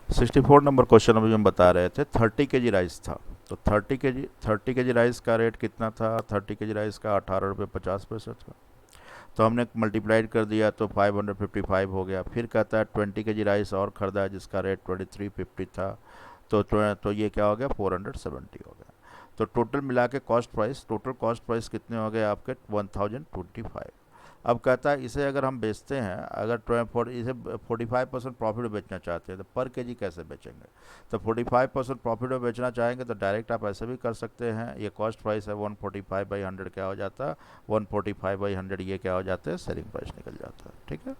64 number question अभी हम बता रहे थे 30 kg राइस था। तो 30 kg राइस का रेट कितना था? 30 kg राइस का 18 रुपये 50 पैसे था। तो हमने मल्टीप्लाइड कर दिया तो 555 हो गया। फिर कहता है 20 kg राइस और ख़रीदा है जिसका रेट 2350 था। तो ये क्या हो गया? 470 हो गया। तो टोटल मिला के टोटल कॉस्ट प्राइस कितने हो गए आपके? 1025। अब कहता है इसे अगर हम बेचते हैं, इसे 45% प्रॉफिट में बेचना चाहते हैं तो पर केजी कैसे बेचेंगे? तो 45% प्रॉफिट में बेचना चाहेंगे तो डायरेक्ट आप ऐसे भी कर सकते हैं। ये कॉस्ट प्राइस है 145/100 क्या हो जाता है? 145/100 ये क्या हो जाता है? सेलिंग प्राइस निकल जाता है। ठीक है।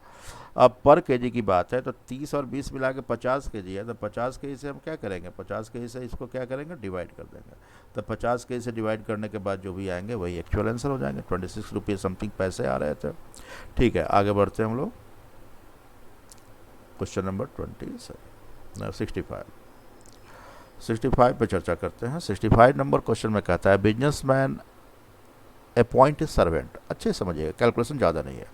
अब पर केजी की बात है तो 30 और 20 मिला के 50 kg है। तो 50 kg से हम क्या करेंगे? 50 kg से इसको क्या करेंगे? डिवाइड कर देंगे। तो 50 kg से डिवाइड करने के बाद जो भी आएंगे वही एक्चुअल आंसर हो जाएंगे। 26 रुपये समथिंग पैसे आ रहे थे। ठीक है, आगे बढ़ते हैं हम लोग। क्वेश्चन नंबर 65 पे चर्चा करते हैं। 65 नंबर क्वेश्चन में कहता है बिजनेसमैन अपॉइंट सर्वेंट। अच्छे समझिएगा, कैलकुलेशन ज़्यादा नहीं है।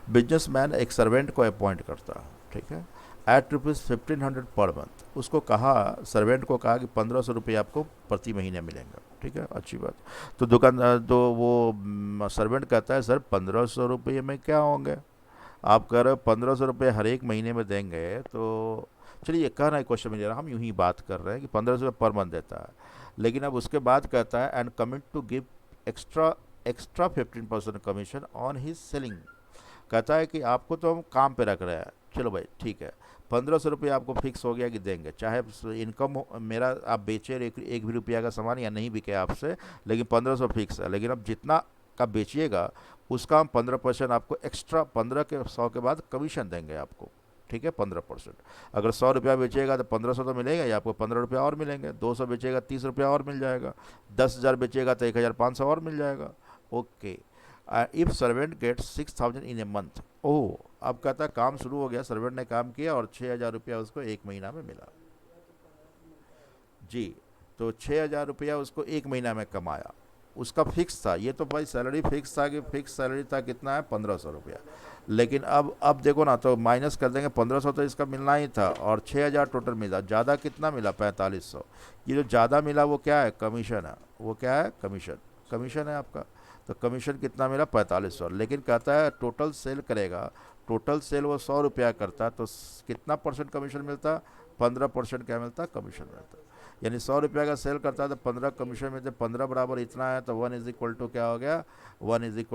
बिजनेसमैन एक सर्वेंट को अपॉइंट करता है। ठीक है। Eight ₹1500 per month. उसको कहा, सर्वेंट को कहा कि 1500 रुपये आपको प्रति महीने मिलेंगे। ठीक है, अच्छी बात। तो दुकानदार तो वो सर्वेंट कहता है सर 1500 रुपये में क्या होंगे? आप कह रहे हो 1500 रुपये हर एक महीने में देंगे तो चलिए ये कहना है क्वेश्चन में ले रहा, हम यूं ही बात कर रहे हैं कि 1500 पर मंथ देता है। लेकिन अब उसके बाद कहता है and commit to give extra extra 15% commission on his selling. कहता है कि आपको तो हम काम पे रख रहे हैं, चलो भाई ठीक है, 1500 रुपये आपको फिक्स हो गया कि देंगे, चाहे इनकम मेरा आप बेचे एक भी रुपया का सामान या नहीं बिके आपसे, लेकिन 1500 फिक्स है। लेकिन अब जितना का बेचिएगा उसका हम 15% आपको एक्स्ट्रा, 15 के 100 के बाद कमीशन देंगे आपको। ठीक है, 15%। अगर 100 रुपया बेचेगा तो 1500 तो मिलेगा या आपको 15 रुपया और मिलेंगे। 200 बेचेगा 30 रुपया और मिल जाएगा। 10,000 बेचेगा तो 1500 और मिल जाएगा। Okay. If servant get 6000 in a month. Oh, अब कहता है काम शुरू हो गया, सर्वेंट ने काम किया और 6000 रुपया उसको एक महीना में मिला। जी। तो 6000 रुपया उसको एक महीना में कमाया। उसका फिक्स था, ये तो भाई सैलरी फिक्स था कि फिक्स सैलरी था कितना है? 1500 रुपया। लेकिन अब देखो ना, तो माइनस कर देंगे, 1500 तो इसका मिलना ही था और 6000 टोटल मिला। ज़्यादा कितना मिला? 4500। ये जो ज़्यादा मिला वो क्या है? कमीशन है। वो क्या है? कमीशन। कमीशन है आपका। तो कमीशन कितना मिला? 4500। लेकिन कहता है टोटल सेल करेगा, टोटल सेल वो 100 रुपया करता तो कितना परसेंट कमीशन मिलता? 15% क्या मिलता? कमीशन मिलता। यानी 100 रुपया का सेल करता है तो 15 कमीशन में, जब 15 बराबर इतना है तो 1 क्या हो गया? 1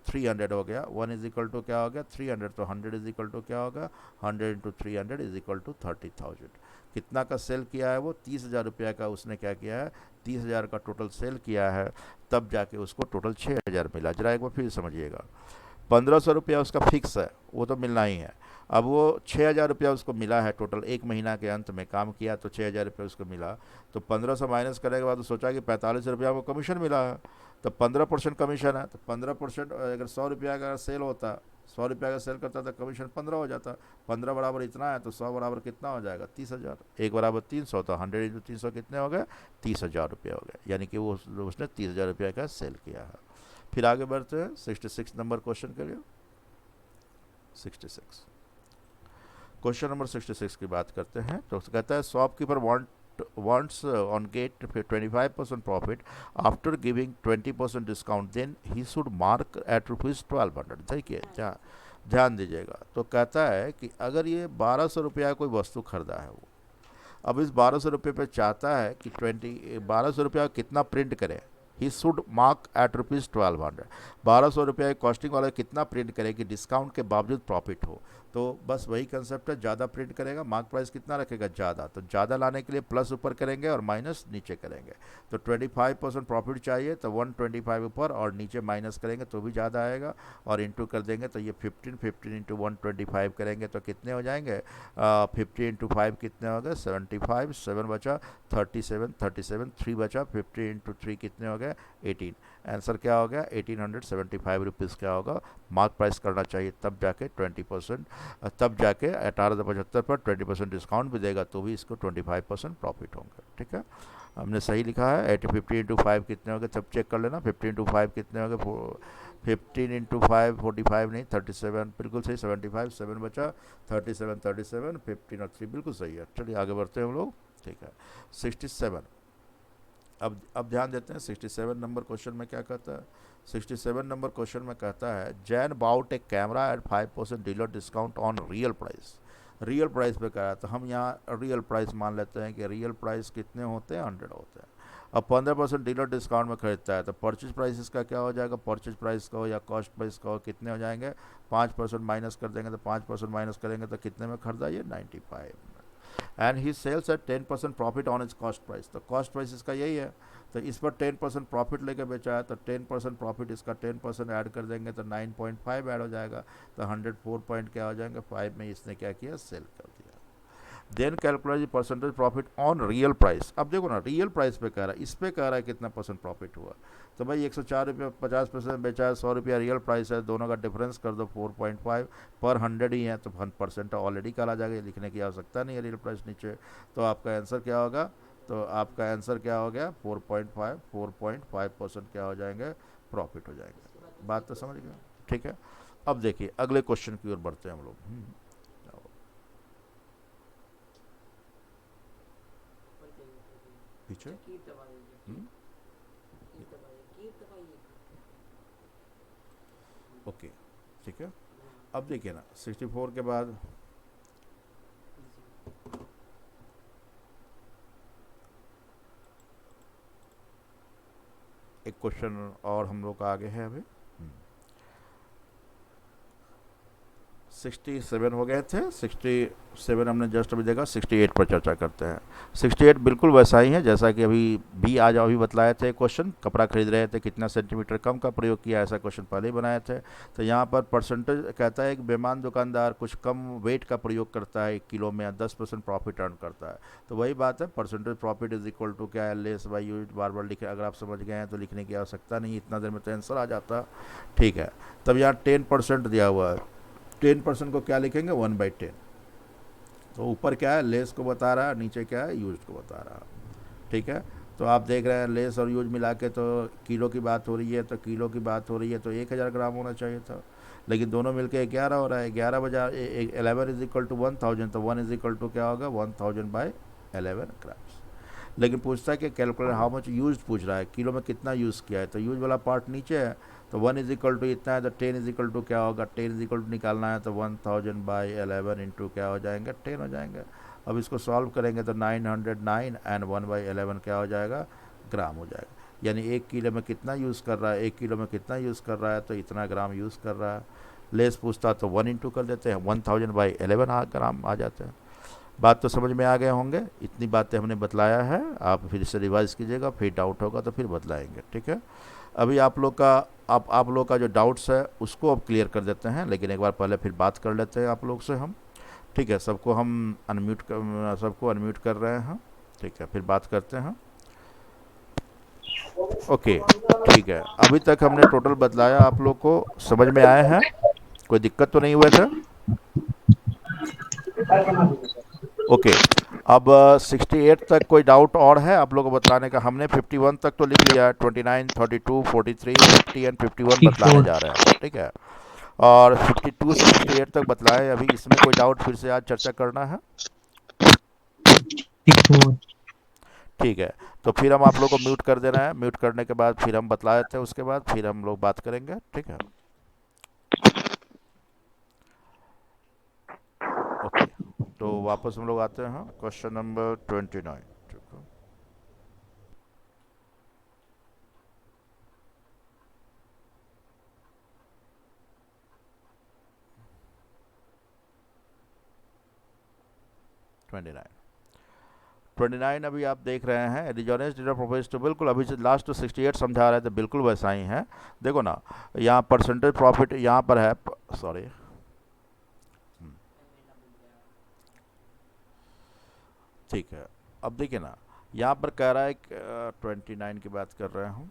300 हो गया। 1 क्या हो गया? 300। तो 100 क्या होगा? 100 × 300 30,000। कितना का सेल किया है वो? 30,000 रुपया का उसने क्या किया है? 30,000 का टोटल सेल किया है, तब जाके उसको टोटल 6,000 मिला। जरा एक बार फिर समझिएगा। 1500 रुपया उसका फिक्स है, वो तो मिलना ही है। अब वो 6,000 रुपया उसको मिला है टोटल, एक महीना के अंत में काम किया तो 6,000 रुपया उसको मिला। तो 1500 माइनस करने के बाद तो सोचा कि 45 रुपया वो कमीशन मिला है। तो 15% कमीशन है, तो 15% अगर 100 रुपया का सेल होता, 100 रुपया का सेल करता तो कमीशन 15 हो जाता। 15 बराबर इतना है तो 100 बराबर कितना हो जाएगा? 30,000। एक बराबर 300, तो 100 × 300 कितने हो गए? 30,000 रुपया हो गया। यानी कि वो उसने 30,000 रुपया का सेल किया है। फिर आगे बढ़ते हैं 66 नंबर क्वेश्चन के लिए। 66 क्वेश्चन नंबर 66 की बात करते हैं। तो कहता है shopkeeper wants on get 25% profit after giving 20% discount, then he should mark at ₹1200। देखिए ध्यान दीजिएगा। तो कहता है कि अगर ये 1200 रुपया कोई वस्तु खरीदा है वो, अब इस 1200 रुपये पे चाहता है कि 1200 रुपया कितना प्रिंट करे। He should mark eight ₹1200। 1200 रुपया कॉस्टिंग वाला कितना प्रिंट करे कि डिस्काउंट के बावजूद प्रॉफिट हो। तो बस वही कंसेप्ट है, ज़्यादा प्रिंट करेगा, मार्क प्राइस कितना रखेगा? ज़्यादा। तो ज़्यादा लाने के लिए प्लस ऊपर करेंगे और माइनस नीचे करेंगे। तो 25% प्रॉफिट चाहिए तो 125 ऊपर और नीचे माइनस करेंगे तो भी ज़्यादा आएगा, और इंटू कर देंगे तो ये 15 इंटू 125 करेंगे तो कितने हो जाएंगे? 50 × 5 कितने हो गए? 75। 7 बचा, 37 3 बचा, 50 × 3 कितने हो गए? गए 18। आंसर क्या हो गया 1875 रुपीज़ क्या होगा मार्क प्राइस करना चाहिए, तब जाके 20%, तब जाके 1875 पर 20% डिस्काउंट भी देगा तो भी इसको 25% प्रॉफिट होंगे। ठीक है, हमने सही लिखा है। 50 इंटू 5 कितने हो गए, सब चेक कर लेना। 50 इंटू 5 कितने हो गए, 15 इंटू 5 45 नहीं 37, बिल्कुल सही। 75 7 बचा, 37 37 15 और 3 बिल्कुल सही है। चलिए आगे बढ़ते हैं हम लोग। ठीक है, 67। अब ध्यान देते हैं 67 नंबर क्वेश्चन में क्या कहता है। 67 नंबर क्वेश्चन में कहता है Jain bought a camera at 5% dealer discount on real price. Real price पे कह रहा है तो हम यहाँ रियल प्राइस मान लेते हैं कि रियल प्राइस कितने होते हैं 100 होते हैं। अब 15% डीलर डिस्काउंट में खरीदता है तो परचेज प्राइस इसका क्या हो जाएगा, परचेज प्राइस का हो या कॉस्ट प्राइस का हो, कितने हो जाएंगे 5% माइनस कर देंगे तो 5% माइनस करेंगे तो कितने में खरीदा ये 95। And he sells at 10% profit on his cost price, तो कॉस्ट प्राइस इसका यही है तो इस पर 10% प्रॉफिट लेके बेचा है तो 10% प्रॉफिट इसका 10% ऐड कर देंगे तो 9.5 ऐड हो जाएगा तो 104 पॉइंट क्या हो जाएंगे 5 में इसने क्या किया सेल कर दिया। Then calculate percentage profit on real price. अब देखो ना रियल प्राइस पे कह रहा है, इस पे कह रहा है कितना परसेंट प्रॉफिट हुआ, तो भाई 104 रुपये 50% बेचा है, 100 रुपया रियल प्राइस है, दोनों का डिफरेंस कर दो 4.5 पर 100 ही है तो 1% ऑलरेडी कहा जाएगा, लिखने की आवश्यकता नहीं है रियल प्राइस नीचे। तो आपका आंसर क्या होगा, तो आपका आंसर क्या हो गया 4.5% क्या हो जाएंगे प्रॉफिट हो जाएंगे। बात तो समझ गए। ठीक है, अब देखिए अगले क्वेश्चन की ओर बढ़ते हैं हम लोग। पीछे ओके ठीक है। अब देखिए ना 64 के बाद एक क्वेश्चन और हम लोग का आगे है अभी। 67 हो गए थे, 67 हमने जस्ट अभी देखा, 68 पर चर्चा करते हैं। 68 बिल्कुल वैसा ही है जैसा कि अभी आज अभी बतलाए थे क्वेश्चन, कपड़ा खरीद रहे थे कितना सेंटीमीटर कम का प्रयोग किया, ऐसा क्वेश्चन पहले ही बनाए थे। तो यहाँ पर परसेंटेज कहता है कि बेईमान दुकानदार कुछ कम वेट का प्रयोग करता है 1 किलो में 10% प्रॉफिट अर्न करता है। तो वही बात है, percentage profit is equal to क्या है लेस बाई यूज, बार बार लिखे, अगर आप समझ गए हैं तो लिखने की आवश्यकता नहीं, इतना देर में तो आंसर आ जाता। ठीक है, तब यहाँ 10% दिया हुआ है, 10% को क्या लिखेंगे 1/10। तो ऊपर क्या है लेस को बता रहा है, नीचे क्या है यूज को बता रहा है। ठीक है, तो आप देख रहे हैं लेस और यूज मिला के तो किलो की बात हो रही है, तो किलो की बात हो रही है तो 1000 ग्राम होना चाहिए था, लेकिन दोनों मिलके 11 हो रहा है। 11 बजा 11 इज इक्वल टू 1000, तो 1 इज इक्वल टू क्या होगा 1000/11 ग्राम्स। लेकिन पूछता है कि कैलकुलेट हाउ मच यूज पूछ रहा है, किलो में कितना यूज़ किया है, तो यूज वाला पार्ट नीचे है तो 1 इज इक्वल टू इतना है तो 10 इज इक्वल टू क्या होगा, 10 इज इक्वल टू निकालना है तो 1000/11 इंटू क्या हो जाएंगे 10 हो जाएंगे। अब इसको सॉल्व करेंगे तो 909 एंड 1/11 क्या हो जाएगा ग्राम हो जाएगा। यानी 1 किलो में कितना यूज़ कर रहा है, 1 किलो में कितना यूज़ कर रहा है तो इतना ग्राम यूज़ कर रहा है। लेस पूछता तो 1 इंटू कर देते हैं 1000/11 ग्राम आ जाते हैं। बात तो समझ में आ गए होंगे, इतनी बातें हमने बतलाया है, आप फिर से रिवाइज कीजिएगा, फिर डाउट होगा तो फिर बतलाएंगे। ठीक है, अभी आप लोग का आप लोग का जो डाउट्स है उसको अब क्लियर कर देते हैं, लेकिन एक बार पहले फिर बात कर लेते हैं आप लोग से हम। ठीक है, सबको अनम्यूट कर रहे हैं। ठीक है, फिर बात करते हैं। ओके ठीक है, अभी तक हमने टोटल बतलाया, आप लोग को समझ में आए हैं, कोई दिक्कत तो नहीं हुए थे। ओके, अब 68 तक कोई डाउट और है आप लोगों को बतलाने का, हमने 51 तक तो लिख लिया है, 29 32 43 50 एंड 51 बतलाने जा रहे हैं। ठीक है, और 52 से 68 तक बतलाए, अभी इसमें कोई डाउट फिर से आज चर्चा करना है। ठीक है, तो फिर हम आप लोग को म्यूट कर देना है, म्यूट करने के बाद फिर हम बतला देते हैं, उसके बाद फिर हम लोग बात करेंगे। ठीक है, ओके, तो वापस हम लोग आते हैं क्वेश्चन नंबर 29। 29 अभी आप देख रहे हैं रिजोनेंस डेटा प्रोफेस, तो बिल्कुल अभी से लास्ट तो 68 समझा रहे थे, बिल्कुल वैसा ही है। देखो ना यहाँ परसेंटेज प्रॉफिट यहाँ पर है, सॉरी ठीक है, अब देखिए ना यहाँ पर कह रहा है 29 की बात कर रहे हूँ।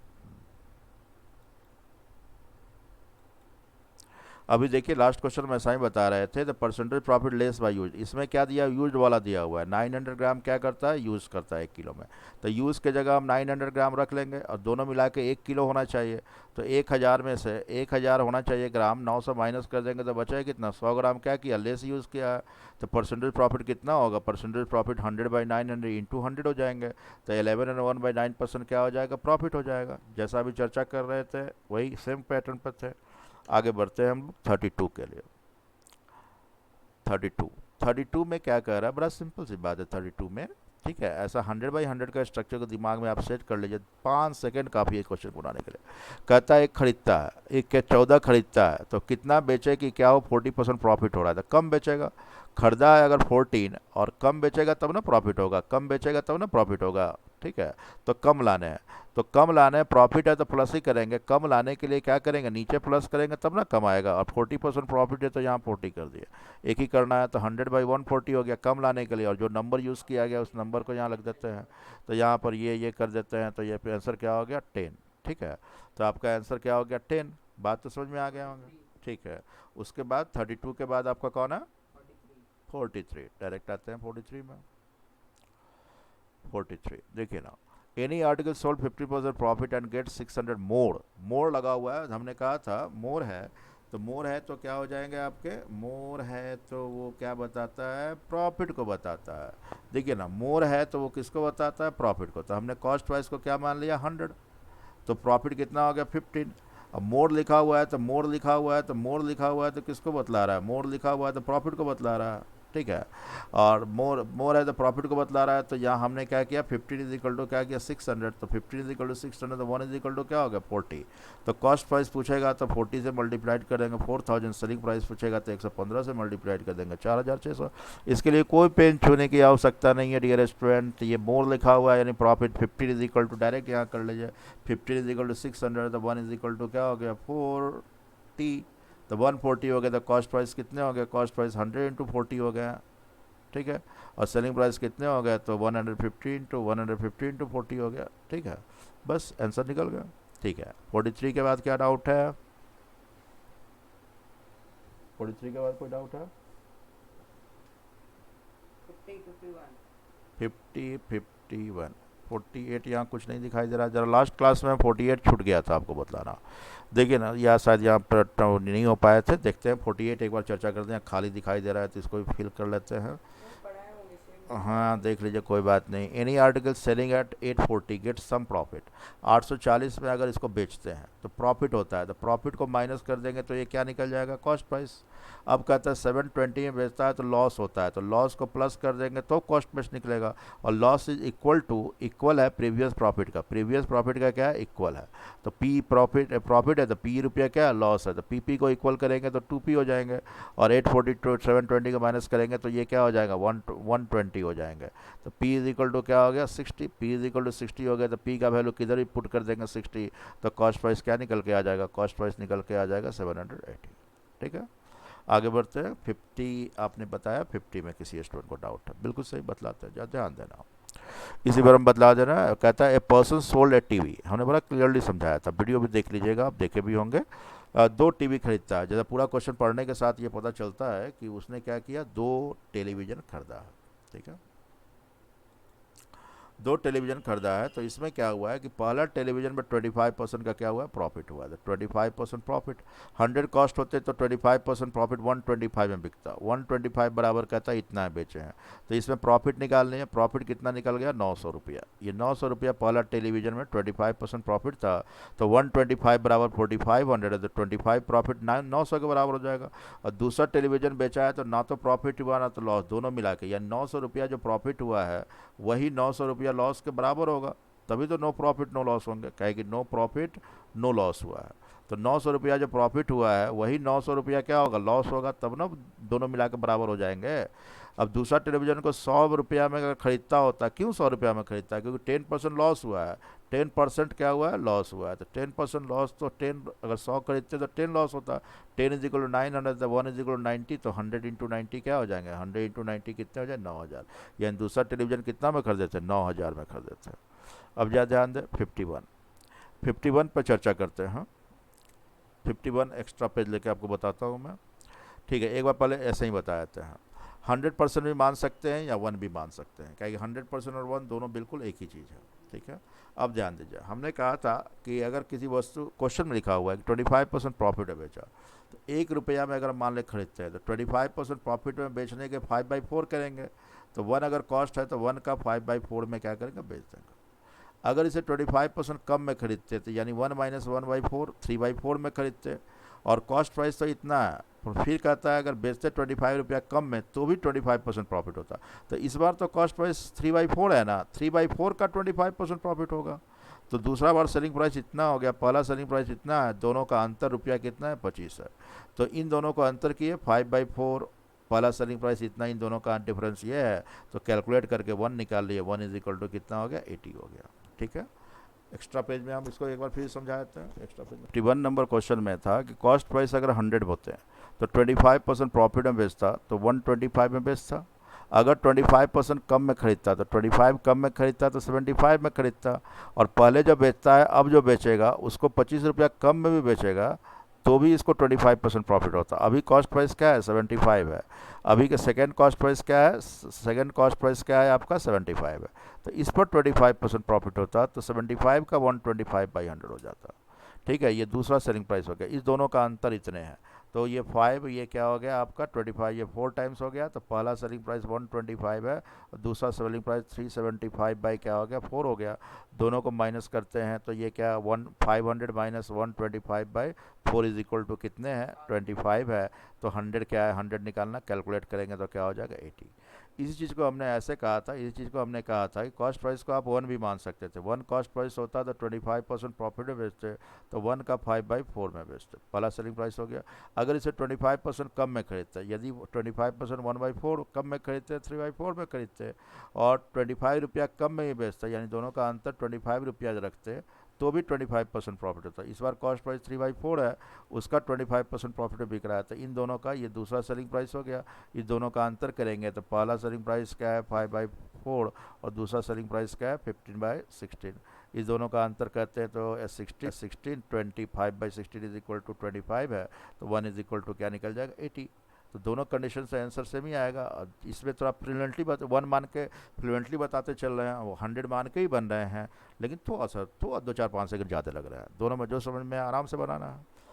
अभी देखिए लास्ट क्वेश्चन में ऐसा ही बता रहे थे, the percentage profit less by use, इसमें क्या दिया, यूज वाला दिया हुआ है। 900 ग्राम क्या करता है, यूज़ करता है 1 किलो में, तो यूज़ के जगह हम 900 ग्राम रख लेंगे और दोनों मिला के 1 किलो होना चाहिए। तो 1000 में से 1000 होना चाहिए ग्राम, 900 माइनस कर देंगे तो बचा है कितना, 100 ग्राम क्या किया, लेस यूज़ किया है। तो परसेंटेज प्रॉफिट कितना होगा, परसेंटेज प्रॉफिट 100/900 इंटू 100 हो जाएंगे। तो 11 और 1/9% क्या हो जाएगा, प्रॉफिट हो जाएगा। जैसा अभी चर्चा कर रहे थे वही सेम पैटर्न पर थे। आगे बढ़ते हैं हम लोग 32 के लिए। 32, 32 में क्या कह रहा है, बड़ा सिंपल सी बात है 32 में। ठीक है, ऐसा 100/100 का स्ट्रक्चर को दिमाग में आप सेट कर लीजिए, 5 सेकंड काफ़ी है क्वेश्चन बनाने के लिए। कहता है एक खरीदता है, एक के 14 खरीदता है, तो कितना बेचे कि क्या हो, 40% प्रॉफिट हो रहा है, तो कम बेचेगा। खरीदा है अगर 14 और कम बेचेगा तब ना प्रॉफिट होगा, कम बेचेगा तब ना प्रॉफिट होगा। ठीक है, तो कम लाने हैं, तो कम लाने हैं, प्रॉफिट है तो प्लस ही करेंगे, कम लाने के लिए क्या करेंगे, नीचे प्लस करेंगे तब ना कम आएगा। और 40% प्रॉफिट है तो यहाँ 40 कर दिए, एक ही करना है, तो 100/140 हो गया कम लाने के लिए। और जो नंबर यूज़ किया गया उस नंबर को यहाँ लग देते हैं, तो यहाँ पर ये कर देते हैं, तो ये आंसर क्या हो गया, 10। ठीक है, तो आपका आंसर क्या हो गया, 10। बात तो समझ में आ गया होंगे। ठीक है, उसके बाद 32 के बाद आपका कौन है, 43। डायरेक्ट आते हैं 43 में। 43 देखिए ना, any article sold 50% profit and get 600 more, more लगा हुआ है, हमने कहा था मोर है, तो मोर है तो क्या हो जाएंगे आपके, मोर है तो वो क्या बताता है, प्रॉफिट को बताता है। देखिए ना, मोर है तो वो किसको बताता है, प्रॉफिट को। तो हमने कॉस्ट वाइज को क्या मान लिया, 100, तो प्रॉफिट कितना हो गया, 15। अब मोर लिखा हुआ है तो मोर लिखा हुआ है तो मोर लिखा हुआ है तो किसको बतला रहा है, मोर लिखा हुआ है तो प्रॉफिट को बतला रहा है। ठीक है, और मोर मोर है तो प्रॉफिट को बतला रहा है, तो यहाँ हमने क्या किया, 15 इज इक्वल टू क्या किया, 600, तो 15 इज इक्वल टू 600, तो 1 इज इक्वल टू क्या हो गया, 40। तो कॉस्ट प्राइस पूछेगा तो 40 से मल्टीप्लाइड कर देंगे 4000, सेलिंग प्राइस पूछेगा तो 115 से मल्टीप्लाइड कर देंगे 4600। इसके लिए कोई पेन छूने की आवश्यकता नहीं है डियर स्टूडेंट, ये मोर लिखा हुआ है यानी profit 15 is equal to, direct यहाँ कर लीजिए 15 इज इक्वल टू 600, तो 1 इज इक्वल टू क्या हो गया, 40। तो 140 हो गया, तो कॉस्ट प्राइस कितने हो गए, कॉस्ट प्राइस 100 इंटू 40 हो गया। ठीक है, और सेलिंग प्राइस कितने हो गए, तो 150 इंटू 150 इंटू 40 हो गया। ठीक है, बस आंसर निकल गया। ठीक है, 43 के बाद क्या डाउट है, 43 के बाद कोई डाउट है, 50, 51, 48 यहाँ कुछ नहीं दिखाई दे रहा, जरा लास्ट क्लास में 48 छूट गया था आपको बतलाना। देखिए ना, या शायद यहाँ पर नहीं हो पाए थे, देखते हैं 48 एक बार चर्चा करते हैं, खाली दिखाई दे रहा है तो इसको भी फिल कर लेते हैं। हाँ देख लीजिए, कोई बात नहीं। Any article selling at 840 get some profit, 840 में अगर इसको बेचते हैं तो प्रॉफिट होता है, तो प्रॉफिट को माइनस कर देंगे तो ये क्या निकल जाएगा, कॉस्ट प्राइस। अब कहता है 720 में बेचता है तो लॉस होता है, तो लॉस को प्लस कर देंगे तो कॉस्ट प्राइस निकलेगा। और loss is equal to, equal है प्रीवियस प्रॉफिट का, प्रीवियस प्रॉफिट का क्या है, इक्वल है। तो पी प्रॉफिट प्रॉफिट है तो पी रुपया क्या है, लॉस है, तो पी पी को इक्वल करेंगे तो 2p हो जाएंगे। और 840 टू 720 को माइनस करेंगे तो ये क्या हो जाएगा, 120 हो जाएंगे। तो p इज इक्वल टू क्या हो गया, 60, p इज इक्वल टू 60 हो गया, तो p का वैल्यू किधर भी पुट कर देंगे 60, तो कॉस्ट प्राइस क्या निकल के आ जाएगा, कॉस्ट प्राइस निकल के आ जाएगा 780। ठीक है, आगे बढ़ते हैं। 50 आपने बताया, 50 में किसी स्टूडेंट को डाउट है, बिल्कुल सही बतलाते हैं, ध्यान देना। इसी पर हम बतला देना, कहता है a person sold A TV, हमने बड़ा क्लियरली समझाया था, वीडियो भी देख लीजिएगा, आप देखे भी होंगे। 2 टीवी खरीदता है, जैसा पूरा क्वेश्चन पढ़ने के साथ ये पता चलता है कि उसने क्या किया, 2 टेलीविज़न खरीदा है। ठीक है, 2 टेलीविज़न खरीदा है, तो इसमें क्या हुआ है कि पहला टेलीविज़न में 25% का क्या हुआ है, प्रॉफिट हुआ है, तो 25% प्रॉफिट, 100 कॉस्ट होते तो 25% प्रॉफिट 125 में बिकता, 125 बराबर कहता है इतना बेचे हैं। तो इसमें प्रॉफिट निकालने हैं, प्रॉफिट कितना निकल गया, 900 रुपया। ये 900 रुपया पहला टेलीविज़न में 25% प्रॉफिट था, तो 125 बराबर 4500 है, तो 25 प्रॉफिट 900 के बराबर हो जाएगा। और दूसरा टेलीविज़न बेचा है तो ना तो प्रॉफिट हुआ ना तो लॉस, दोनों मिला के, या 900 रुपया जो प्रॉफिट हुआ है वही 900 रुपया लॉस के बराबर होगा, तभी तो नो प्रॉफिट नो लॉस होंगे, कहे कि नो प्रॉफिट नो लॉस हुआ है। तो 900 रुपया जो प्रॉफिट हुआ है वही 900 रुपया क्या होगा, लॉस होगा, तब ना दोनों मिला के बराबर हो जाएंगे। अब दूसरा टेलीविज़न को 100 रुपया में अगर खरीदता होता, क्यों 100 रुपया में खरीदता है, क्योंकि 10% लॉस हुआ है, 10% क्या हुआ है, लॉस हुआ है, तो 10% लॉस, तो 10 अगर 100 खरीदते तो 10 लॉस होता, 10 इज इक्वल टू 900, तो 1 इज इक्वल टू 90, तो 100 इंटू 90 क्या हो जाएंगे, 100 इंटू 90 कितने हो जाए, 9000। यानी दूसरा टेलीविज़न कितना में खरीदते, 9000 में खरीदते हैं। अब जा ध्यान दें 51, 51 पर चर्चा करते हैं। 51 एक्स्ट्रा पेज लेके आपको बताता हूँ मैं। ठीक है, एक बार पहले ऐसे ही बता देते हैं। 100% भी मान सकते हैं या 1 भी मान सकते हैं, क्योंकि 100% और 1 दोनों बिल्कुल एक ही चीज़ है। ठीक है, अब ध्यान दीजिए, हमने कहा था कि अगर किसी वस्तु, क्वेश्चन में लिखा हुआ है कि 25% प्रॉफिट है बेचा, तो 1 रुपया में अगर मान ले खरीदते हैं तो 25% प्रॉफिट में बेचने के 5/4 करेंगे। तो 1 अगर कॉस्ट है तो 1 का 5/4 में क्या करेंगे, बेच देंगे। अगर इसे 25% कम में खरीदते थे, यानी 1 - 1/4 3/4 में खरीदते, और कॉस्ट प्राइस तो इतना है, फिर कहता है अगर बेचते 25 रुपया कम में तो भी 25% प्रॉफिट होता। तो इस बार तो कॉस्ट प्राइस 3/4 है ना, 3/4 का 25% प्रॉफिट होगा। तो दूसरा बार सेलिंग प्राइस इतना हो गया, पहला सेलिंग प्राइस इतना है, दोनों का अंतर रुपया कितना है, 25 है। तो इन दोनों को अंतर किए 5/4, पहला सेलिंग प्राइस इतना, इन दोनों का डिफरेंस ये है। तो कैलकुलेट करके 1 निकाल लिए, 1 = कितना हो गया, 80 हो गया। ठीक है, एक्स्ट्रा पेज में हम इसको एक बार फिर समझा देते हैं। एक्स्ट्रा पेज में 51 नंबर क्वेश्चन में था कि कॉस्ट प्राइस अगर 100 होते हैं तो 25% प्रॉफिट में बेचता तो 125 में बेचता। अगर 25% कम में खरीदता तो 25 कम में खरीदता तो 75 में खरीदता। और पहले जो बेचता है, अब जो बेचेगा उसको 25 रुपया कम में भी बेचेगा तो भी इसको 25% प्रॉफिट होता। अभी कॉस्ट प्राइस क्या है, 75 है। अभी के सेकेंड कॉस्ट प्राइस क्या है, सेकेंड कॉस्ट प्राइस क्या है आपका, 75 है। तो इस पर 25% प्रॉफिट होता, तो 75 का 125/100 हो जाता। ठीक है, ये दूसरा सेलिंग प्राइस हो गया। इस दोनों का अंतर इतने हैं, तो ये 5, ये क्या हो गया आपका 25, ये 4 टाइम्स हो गया। तो पहला सेलिंग प्राइस 125 है और दूसरा सेलिंग प्राइस 375 बाई क्या हो गया, 4 हो गया। दोनों को माइनस करते हैं तो ये क्या, 500 - 125/4 = कितने हैं, 25 है। तो 100 क्या है, 100 निकालना, कैलकुलेट करेंगे तो क्या हो जाएगा, 80। इसी चीज़ को हमने ऐसे कहा था, इसी चीज़ को हमने कहा था कि कॉस्ट प्राइस को आप 1 भी मान सकते थे। 1 कॉस्ट प्राइस होता तो 25% प्रॉफिट में बेचते, तो 1 का 5/4 में बेचते, पहला सेलिंग प्राइस हो गया। अगर इसे 25% कम में खरीदते, यदि 25% 1/4 कम में खरीदते, 3/4 में खरीदते, और 25 रुपया कम में ही बेचते, यानी दोनों का अंतर 25 रुपया रखते, तो भी 25% प्रॉफिट होता है। इस बार कॉस्ट प्राइस 3/4 है, उसका 25% प्रॉफिट बिक रहा है। तो इन दोनों का, ये दूसरा सेलिंग प्राइस हो गया, इस दोनों का अंतर करेंगे तो पहला सेलिंग प्राइस क्या है, 5/4, और दूसरा सेलिंग प्राइस क्या है, 15/16। इस दोनों का अंतर करते हैं तो 16 25/16 = 25 है। तो 1 क्या निकल जाएगा, 80। तो दोनों कंडीशन से आंसर सेम ही आएगा। इसमें थोड़ा फ्लुएंटली 1 मान के फ्लुएंटली बताते चल रहे हैं, वो 100 मान के ही बन रहे हैं, लेकिन थोड़ा सा 2-4-5 सेकंड ज़्यादा लग रहा है। दोनों में जो समझ में आराम से बनाना है।